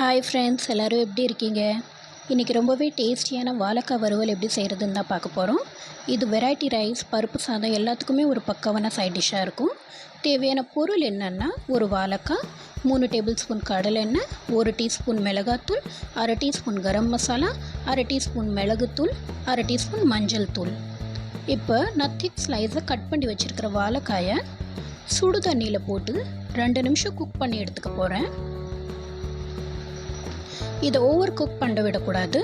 Hi friends, எல்லோரும் எப்படி இருக்கீங்க? இன்றைக்கி ரொம்பவே டேஸ்டியான வாழைக்காய் வறுவல் எப்படி செய்கிறதுன்னு தான் பார்க்க போகிறோம். இது வெரைட்டி ரைஸ், பருப்பு சாதம் எல்லாத்துக்குமே ஒரு பக்காவான சைட் டிஷ்ஷாக இருக்கும். தேவையான பொருள் என்னென்னா, ஒரு வாழைக்காய், 3 டேபிள் ஸ்பூன் கடலெண்ணெய், 1 டீஸ்பூன் மிளகாத்தூள், அரை டீஸ்பூன் கரம் மசாலா, அரை டீஸ்பூன் மிளகுத்தூள், அரை டீஸ்பூன் மஞ்சள் தூள். இப்போ நான் திக் ஸ்லைஸை கட் பண்ணி வச்சுருக்கிற வாழைக்காயை சுடு தண்ணியில் போட்டு 2 நிமிஷம் குக் பண்ணி எடுத்துக்க போகிறேன். இதை ஓவர் குக் பண்ண விடக்கூடாது.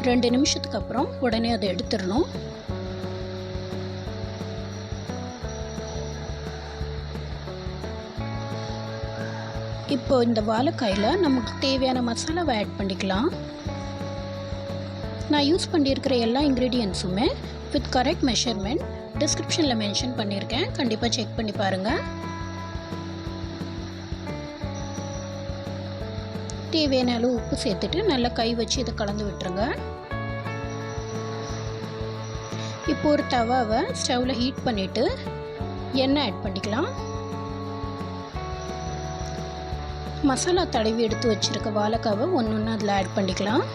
2 நிமிஷத்துக்கு அப்புறம் உடனே அதை எடுத்துடணும். இப்போ இந்த வாழைக்காயில் நமக்கு தேவையான மசாலாவை ஆட் பண்ணிக்கலாம். நான் யூஸ் பண்ணியிருக்கிற எல்லா இன்க்ரீடியன்ஸுமே வித் கரெக்ட் மெஷர்மெண்ட் டிஸ்கிரிப்ஷனில் மென்ஷன் பண்ணியிருக்கேன். கண்டிப்பாக செக் பண்ணி பாருங்கள். தேவையான அளவு உப்பு சேர்த்துட்டு நல்லா கை வச்சு இதை கலந்து விட்டுருங்க. இப்போ ஒரு தவாவை ஸ்டவ்வில் ஹீட் பண்ணிவிட்டு எண்ணெய் ஆட் பண்ணிக்கலாம். மசாலா தடவி எடுத்து வச்சுருக்க வாழைக்காவை ஒன்று ஒன்று அதில் ஆட் பண்ணிக்கலாம்.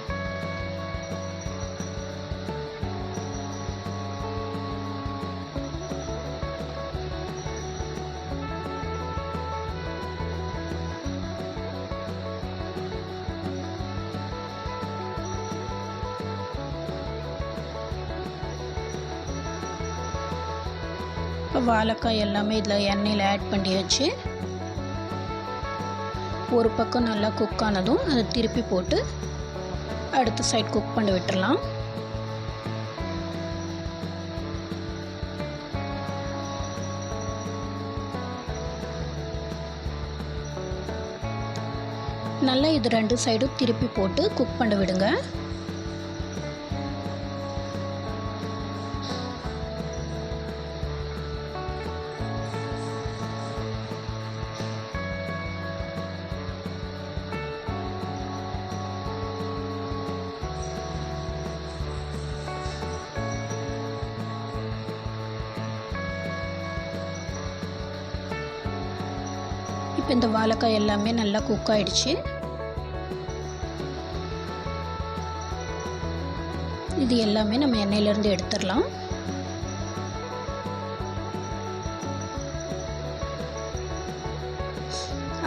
இப்போ வாழைக்காய் எல்லாமே இதில் எண்ணெயில் ஆட் பண்ணியாச்சு. ஒரு பக்கம் நல்லா குக் ஆனதும் அதை திருப்பி போட்டு அடுத்த சைட் குக் பண்ணி விட்டுடலாம். நல்லா இது 2 சைடும் திருப்பி போட்டு குக் பண்ண விடுங்க. இப்போ இந்த வாழைக்காய் எல்லாமே நல்லா குக் ஆகிடுச்சு. இது எல்லாமே நம்ம எண்ணெயிலேருந்து எடுத்துடலாம்.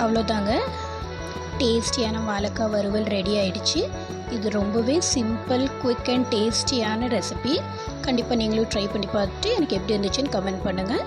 அவ்வளோதாங்க, டேஸ்டியான வாழைக்காய் வறுவல் ரெடி ஆகிடுச்சு. இது ரொம்பவே சிம்பிள், குயிக் அண்ட் டேஸ்டியான ரெசிபி. கண்டிப்பாக நீங்களும் ட்ரை பண்ணி பார்த்துட்டு எனக்கு எப்படி இருந்துச்சுன்னு கமெண்ட் பண்ணுங்கள்.